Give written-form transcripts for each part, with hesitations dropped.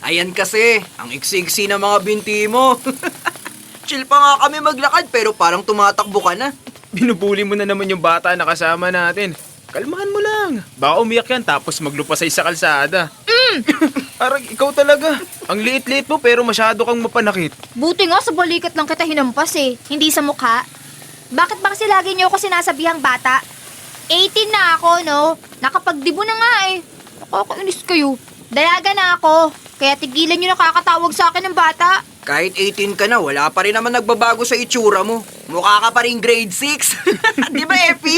Ayan kasi, ang iksi-iksi ng mga binti mo. Chill pa nga kami maglakad pero parang tumatakbo ka na. Binubuli mo na naman yung bata na kasama natin. Kalmahan mo lang. Baka umiyak yan tapos maglupasay sa kalsada. Parang ikaw talaga. Ang liit-liit mo pero masyado kang mapanakit. Buti nga sa balikat lang kita hinampas eh, hindi sa mukha. Bakit ba kasi lagi niyo ako sinasabihang bata? 18 na ako, no? Nakapagdibo na nga eh. Nakakainis kayo. Dalaga na ako, kaya tigilan niyo nakakatawag sa akin ng bata. Kahit 18 ka na, wala pa rin naman nagbabago sa itsura mo. Mukha ka pa rin grade 6. Di ba, Epi?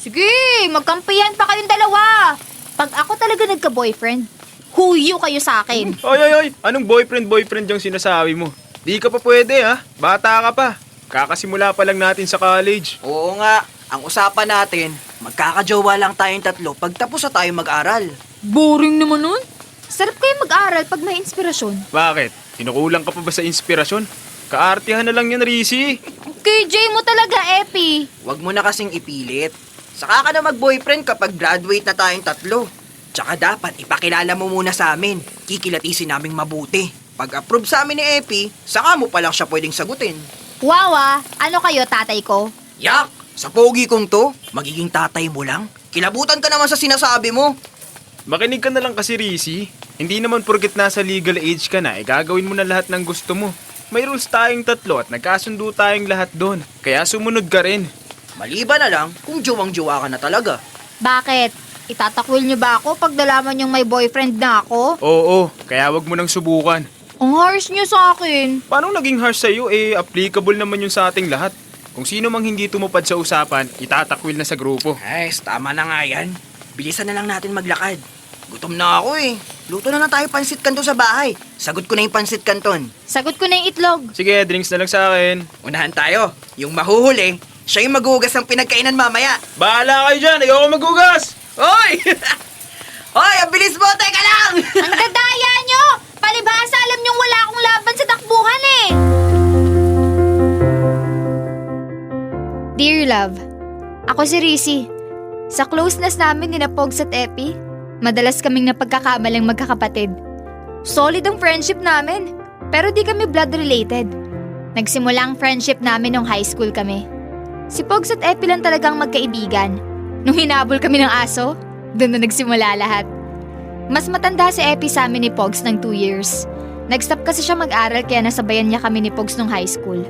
Sige, magkampihan pa kayong dalawa. Pag ako talaga nagka-boyfriend, huyo kayo sa akin. Ay. Anong boyfriend yung sinasabi mo? Di ka pa pwede ha. Bata ka pa. Kakasimula pa lang natin sa college. Oo nga, ang usapan natin, magkakajowa lang tayong tatlo pagtapos na tayo mag-aral. Boring naman nun. Sarap kayo mag-aral pag may inspirasyon. Bakit? Kinukulang ka pa ba sa inspirasyon? Kaartihan na lang yan, Rizzy. KJ mo talaga, Epi. Huwag mo na kasing ipilit. Saka ka na mag-boyfriend kapag graduate na tayong tatlo. Tsaka dapat ipakilala mo muna sa amin. Kikilatisin naming mabuti. Pag-approve sa amin ni Epi, saka mo pa lang siya pwedeng sagutin. Wow ano kayo, tatay ko? Yak! Sa pogi kong to, magiging tatay mo lang? Kilabutan ka naman sa sinasabi mo. Makinig ka na lang kasi, Rizzy. Hindi naman porket nasa legal age ka na, gagawin mo na lahat ng gusto mo. May rules tayong tatlo at nagkasundo tayong lahat doon. Kaya sumunod ka rin. Maliban na lang kung juwang-juwa ka na talaga. Bakit? Itatakwil niyo ba ako pag nalaman niyong may boyfriend na ako? Oo, kaya wag mo nang subukan. Ang harsh niyo sa akin. Paano naging harsh sa'yo? Applicable naman yun sa ating lahat. Kung sino mang hindi tumupad sa usapan, itatakwil na sa grupo. Ay, tama na nga yan. Bilisan na lang natin maglakad. Gutom na ako eh. Luto na lang tayo pansit kanton sa bahay. Sagot ko na yung pansit kanton. Sagot ko na yung itlog. Sige, drinks na lang sa akin. Unahan tayo. Yung mahuhuli, siya yung maghugas ng pinagkainan mamaya. Bahala kayo dyan, ayoko maghugas! Hoy! Hoy, ang bilis mo! Teka lang! Ang dadaya niyo! Palibhasa alam niyong wala akong laban sa takbuhan eh! Dear Love, ako si Rizzy. Sa closeness namin ni Pogs at Epi, madalas kaming napagkakamalang magkakapatid. Solid ang friendship namin, pero di kami blood related. Nagsimula ang friendship namin nung high school kami. Si Pogs at Epi lang talagang magkaibigan. Nung hinabol kami ng aso, doon na nagsimula lahat. Mas matanda si Epi sa amin ni Pogs ng 2 years. Nag-stop kasi siya mag-aral kaya nasabayan niya kami ni Pogs nung high school.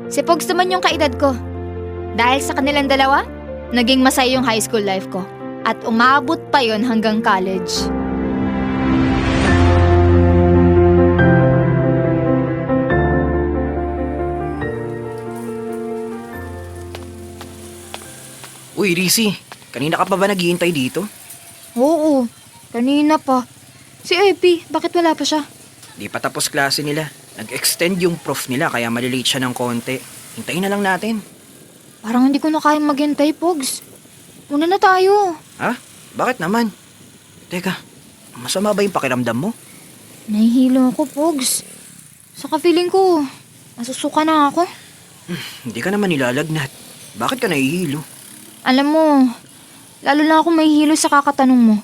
Si Pogs naman yung kaedad ko. Dahil sa kanilang dalawa, naging masaya yung high school life ko. At umabot pa yon hanggang college. Uy, Rizzy. Kanina ka pa ba naghihintay dito? Oo, kanina pa. Si Epi, bakit wala pa siya? Di pa tapos klase nila. Nag-extend yung prof nila kaya malilate siya ng konti. Hintayin na lang natin. Parang hindi ko na kayang maghintay, Pogs. Una na tayo. Ha? Bakit naman? Teka, masama ba yung pakiramdam mo? Nahihilo ako, Pogs. Saka feeling ko, masusuka na ako. Hindi ka naman nilalagnat. Bakit ka nahihilo? Alam mo, lalo na ako mahihilo sa kakatanong mo.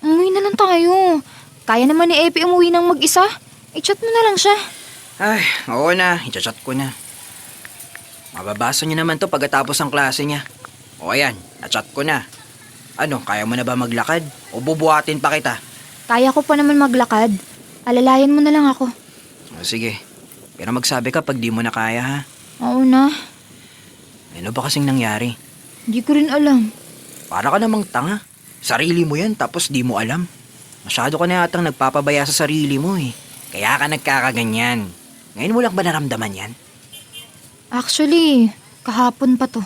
Umuwi na lang tayo. Kaya naman ni Epi umuwi ng mag-isa. I-chat mo na lang siya. Ay, oo na. I-chat ko na. Mababasa niya naman to pagkatapos ng klase niya. O ayan, na-chat ko na. Ano, kaya mo na ba maglakad? O bubuhatin pa kita? Kaya ko pa naman maglakad. Alalayan mo na lang ako. O sige, pero magsabi ka pag di mo na kaya ha. Oo na. Ano ba kasing nangyari? Hindi ko rin alam. Para ka namang tanga. Sarili mo yan tapos di mo alam. Masyado ka na yatang nagpapabaya sa sarili mo eh. Kaya ka nagkakaganyan. Ngayon mo lang ba naramdaman yan? Actually, kahapon pa to.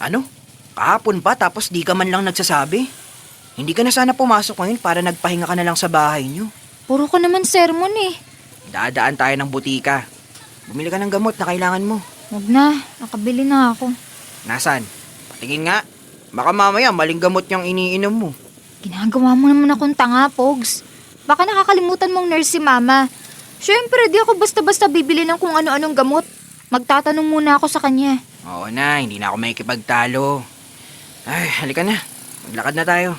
Ano? Kahapon pa tapos di ka man lang nagsasabi? Hindi ka na sana pumasok ngayon para nagpahinga ka na lang sa bahay niyo. Puro ka naman sermon eh. Dadaan tayo ng butika. Bumili ka ng gamot na kailangan mo. Huwag na, nakabili na ako. Nasaan? Patingin nga. Baka mamaya maling gamot niyang iniinom mo. Ginagawa mo naman akong tanga, Pogs. Baka nakakalimutan mong nurse si Mama. Siyempre, di ako basta-basta bibili ng kung ano-anong gamot. Magtatanong muna ako sa kanya. Oo na, hindi na ako makikipagtalo. Ay, halika na. Maglakad na tayo.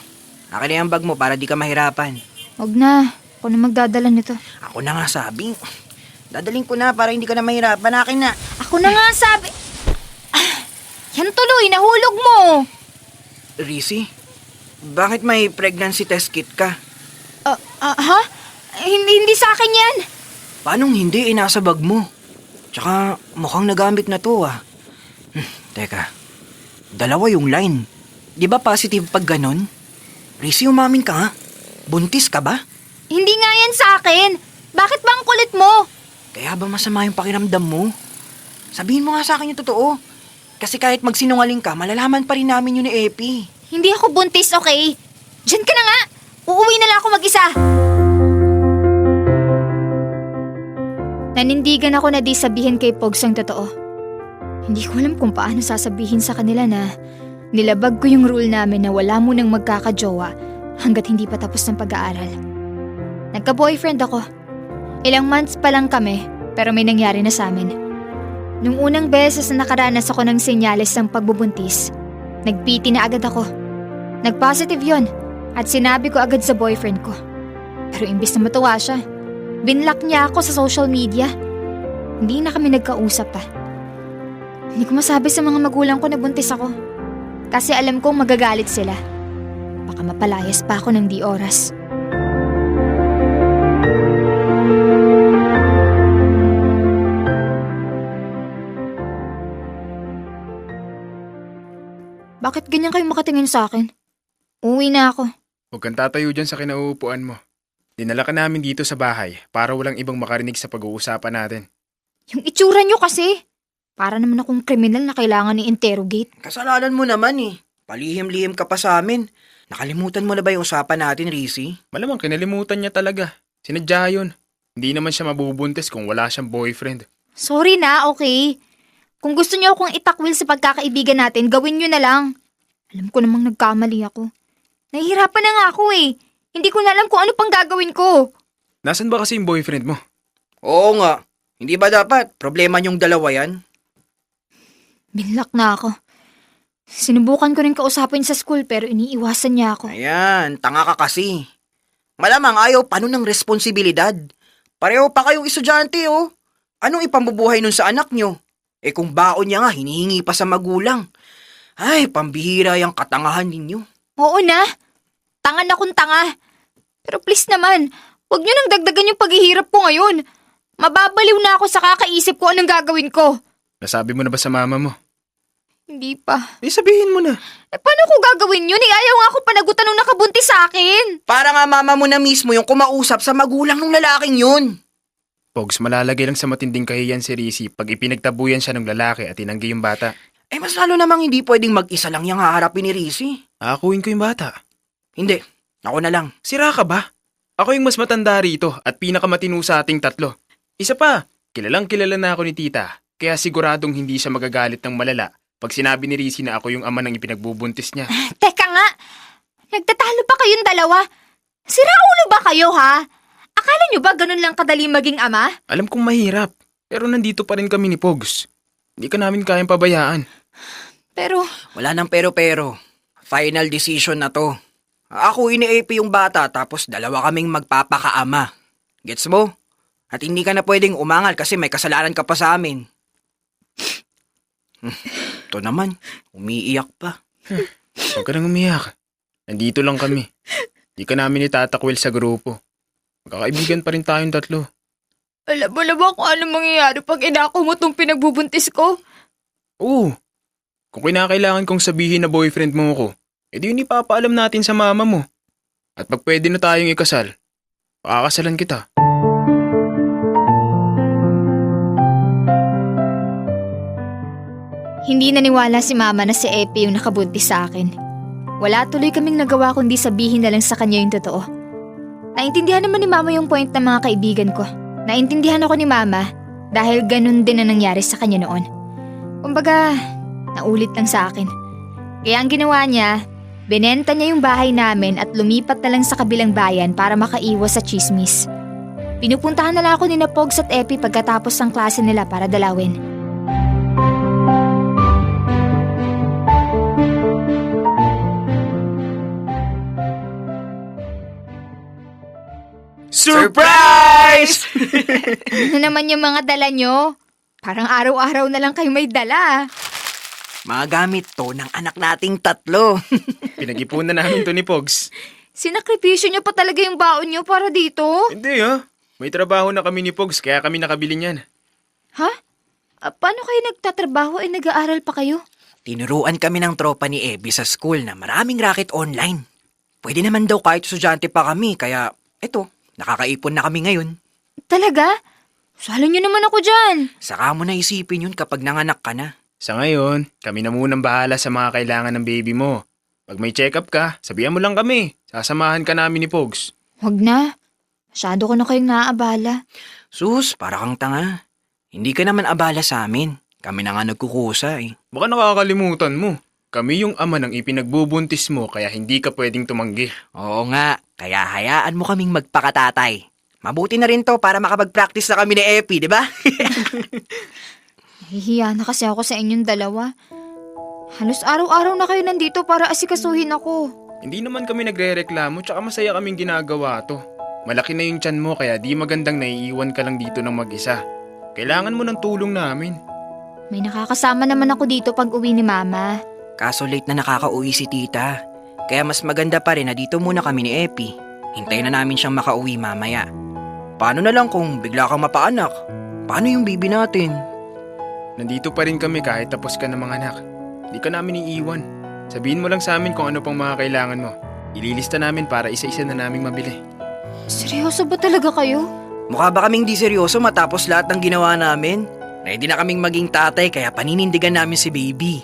Akin na yung bag mo para di ka mahirapan. Huwag na, Ako na magdadala nito. Ako na nga sabi. Dadaling ko na para hindi ka na mahirapan. Akin na. Ako na nga sabi. Yan tuloy, nahulog mo. Rizzy, bakit may pregnancy test kit ka? Ha? Hindi sa akin yan. Paanong hindi? Nasa bag mo. Tsaka mukhang nagamit na to Teka, dalawa yung line. Di ba positive pag ganon? Rizzy, umamin ka nga. Buntis ka ba? Hindi nga yan sa akin. Bakit ba ang kulit mo? Kaya ba masama yung pakiramdam mo? Sabihin mo nga sa akin yung totoo. Kasi kahit magsinungaling ka, malalaman pa rin namin yun ni Epi. Hindi ako buntis, okay? Diyan ka na nga. Uuwi na lang ako mag-isa. Nanindigan ako na di sabihin kay Pogs ang totoo. Hindi ko alam kung paano sasabihin sa kanila na nilabag ko yung rule namin na wala munang magkakajowa hanggat hindi pa tapos ng pag-aaral. Nagka-boyfriend ako. Ilang months pa lang kami pero may nangyari na sa amin. Nung unang beses na nakaranas ako ng senyales ng pagbubuntis, nagpiti na agad ako. Nag-positive yon at sinabi ko agad sa boyfriend ko. Pero imbis na matuwa siya, binlock niya ako sa social media. Hindi na kami nagkausap pa. Hindi ko masabi sa mga magulang ko na buntis ako. Kasi alam kong magagalit sila. Baka mapalayas pa ako ng di oras. Bakit ganyan kayo makatingin sa akin? Uwi na ako. Huwag kang tatayo dyan sa kinauupuan mo. Dinala ka namin dito sa bahay para walang ibang makarinig sa pag-uusapan natin. Yung itsura niyo kasi. Para naman akong kriminal na kailangan i-interrogate. Kasalanan mo naman Palihim-lihim ka pa sa amin. Nakalimutan mo na ba yung usapan natin, Rizzy? Malamang kinalimutan niya talaga. Sinadya yun. Hindi naman siya mabubuntis kung wala siyang boyfriend. Sorry na, okay? Kung gusto niyo akong itakwil sa pagkakaibigan natin, gawin niyo na lang. Alam ko namang nagkamali ako. Nahihirapan na nga ako eh. Hindi ko na alam kung ano pang gagawin ko. Nasaan ba kasi yung boyfriend mo? Oo nga. Hindi ba dapat? Problema niyong dalawa yan? Binlock na ako. Sinubukan ko rin kausapin sa school pero iniiwasan niya ako. Ayan, tanga ka kasi. Malamang ayaw pa nun ng responsibilidad. Pareho pa kayong estudyante Anong ipambubuhay nun sa anak niyo? Kung baon niya nga, hinihingi pa sa magulang. Ay, pambihira yung katangahan ninyo. Oo na. Tanga na kung tanga. Pero please naman, huwag niyo nang dagdagan yung paghihirap ko ngayon. Mababaliw na ako sa kakaisip ko anong gagawin ko. Nasabi mo na ba sa mama mo? Hindi pa. Sabihin mo na. Paano ko gagawin yun? Ayaw nga ako panagutan nung nakabuntis sa akin. Para nga mama mo na mismo yung kumausap sa magulang ng lalaking yun. Pogs, malalagay lang sa matinding kahiyan si Rizzy pag ipinagtabuyan siya ng lalaki at tinanggi yung bata. Mas lalo namang hindi pwedeng mag-isa lang yung haharapin ni Rizzy. Aakuin ko yung bata. Hindi, ako na lang. Sira ka ba? Ako yung mas matanda rito at pinakamatino sa ating tatlo. Isa pa, kilalang kilala na ako ni tita, kaya siguradong hindi siya magagalit ng malala pag sinabi ni Rizzy na ako yung ama ng ipinagbubuntis niya. Teka nga, nagtatalo pa kayong dalawa? Sira ulo ba kayo ha? Akala nyo ba ganun lang kadali maging ama? Alam kong mahirap, pero nandito pa rin kami ni Pogs. Hindi ka namin kayang pabayaan. Pero, Wala nang pero-pero. Final decision na to. Ako ini-AP yung bata tapos dalawa kaming magpapakaama. Gets mo? At hindi ka na pwedeng umangal kasi may kasalanan ka pa sa amin. Ito naman, umiiyak pa. Huwag ka nang umiyak. Nandito lang kami. Di ka namin itatakwil sa grupo. Magkakaibigan pa rin tayong tatlo. alam mo na ba kung ano mangyayari pag inako mo tong pinagbubuntis ko? Oo. Kung kinakailangan kong sabihin na boyfriend mo ako, edi yun ipapaalam natin sa mama mo. At pag pwede na tayong ikasal, pakakasalan kita. Hindi naniwala si mama na si Epi yung nakabuntis sa akin. Wala tuloy kaming nagawa kundi sabihin na lang sa kanya yung totoo. Naintindihan naman ni mama yung point ng mga kaibigan ko. Naintindihan ako ni mama dahil ganun din na nangyari sa kanya noon. Kumbaga, naulit lang sa akin. Kaya ang ginawa niya, binenta niya yung bahay namin at lumipat na lang sa kabilang bayan para makaiwas sa chismis. Pinupuntahan na lang ako ni Pogs at Epi pagkatapos ng klase nila para dalawin. Surprise! Ano naman yung mga dala nyo? Parang araw-araw na lang kayo may dala. Mga gamit to ng anak nating 3. Pinag-ipunan namin to ni Pogs. Sinakripisyo nyo pa talaga yung baon nyo para dito? Hindi may trabaho na kami ni Pogs kaya kami nakabili niyan. Ha? Paano kayo nagtatrabaho nag-aaral pa kayo? Tinuruan kami ng tropa ni Abby sa school na maraming racket online. Pwede naman daw kahit estudyante pa kami, kaya eto, nakakaipon na kami ngayon. Talaga? Salo nyo naman ako dyan. Saka mo na isipin yun kapag nanganak ka na. Sa ngayon, kami na munang bahala sa mga kailangan ng baby mo. Pag may check-up ka, sabihan mo lang kami. Sasamahan ka namin ni Pogs. Huwag na. Masyado ko na kayong naaabala. Sus, para kang tanga. Hindi ka naman abala sa amin. Kami na nga nagkukusa eh. Baka nakakalimutan mo. Kami yung ama ng ipinagbubuntis mo kaya hindi ka pwedeng tumanggi. Oo nga, kaya hayaan mo kaming magpakatatay. Mabuti na rin to para makapag-practice na kami ni Epi, di ba? Nahihiya na kasi ako sa inyong dalawa. Halos araw-araw na kayo nandito para asikasuhin ako. Hindi naman kami nagre-reklamo tsaka masaya kaming ginagawa to. Malaki na yung tiyan mo kaya di magandang naiiwan ka lang dito ng mag-isa. Kailangan mo ng tulong namin. May nakakasama naman ako dito pag uwi ni Mama. Kaso late na nakakauwi si tita. Kaya mas maganda pa rin na dito muna kami ni Epi. Hintayin na namin siyang makauwi mamaya. Paano na lang kung bigla kang mapaanak? Paano yung baby natin? Nandito pa rin kami kahit tapos ka na mga anak. Di ka namin iiwan. Sabihin mo lang sa amin kung ano pang mga kailangan mo. Ililista namin para isa-isa na naming mabili. Seryoso ba talaga kayo? Mukha ba kaming di seryoso matapos lahat ng ginawa namin? Ready na kaming maging tatay kaya paninindigan namin si baby.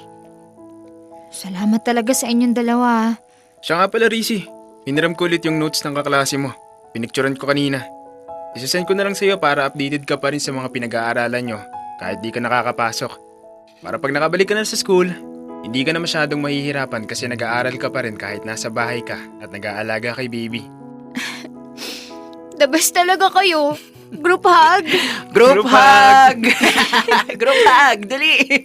Salamat talaga sa inyong dalawa. Siya nga pala, Rizzy. Hiniram ko ulit yung notes ng kaklase mo. Pinicturean ko kanina. Isasend ko na lang sa'yo para updated ka pa rin sa mga pinag-aaralan nyo kahit di ka nakakapasok. Para pag nakabalik ka na sa school, hindi ka na masyadong mahihirapan kasi nag-aaral ka pa rin kahit nasa bahay ka at nag-aalaga kay baby. The best talaga kayo. Group hug. Group hug! Group hug, dali!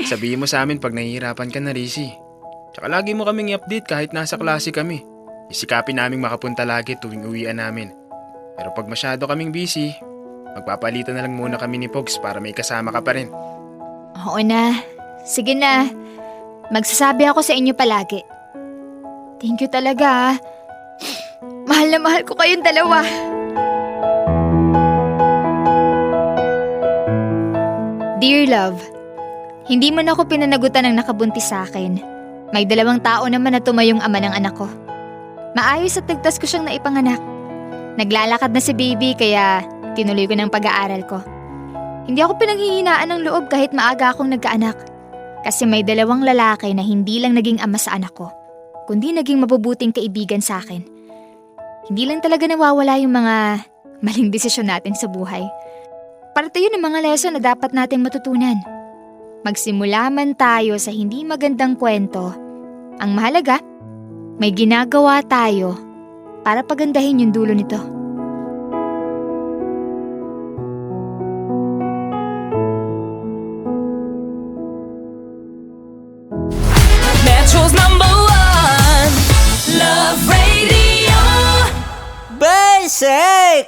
Sabihin mo sa amin pag nahihirapan ka na, Rizzy. Tsaka lagi mo kaming i-update kahit nasa klase kami. Isikapin naming makapunta lagi tuwing uwian namin. Pero pag masyado kaming busy, magpapalitan na lang muna kami ni Pogs para may kasama ka pa rin. Oo na. Sige na. Magsasabi ako sa inyo palagi. Thank you talaga. Mahal na mahal ko kayong dalawa. Dear love, hindi man ako pinanagutan ng nakabuntis sa akin. May 2 tao naman na tumayong ama ng anak ko. Maayos at ligtas ko siyang naipanganak. Naglalakad na si baby kaya tinuloy ko ng pag-aaral ko. Hindi ako pinanghihinaan ng loob kahit maaga akong nagkaanak. Kasi may 2 lalaki na hindi lang naging ama sa anak ko, kundi naging mabubuting kaibigan sa akin. Hindi lang talaga nawawala yung mga maling desisyon natin sa buhay. Parte yun ng mga lesson na dapat nating matutunan. Magsimula man tayo sa hindi magandang kwento, ang mahalaga, may ginagawa tayo para pagandahin yung dulo nito. Metro's #1 Love Radio. Basic!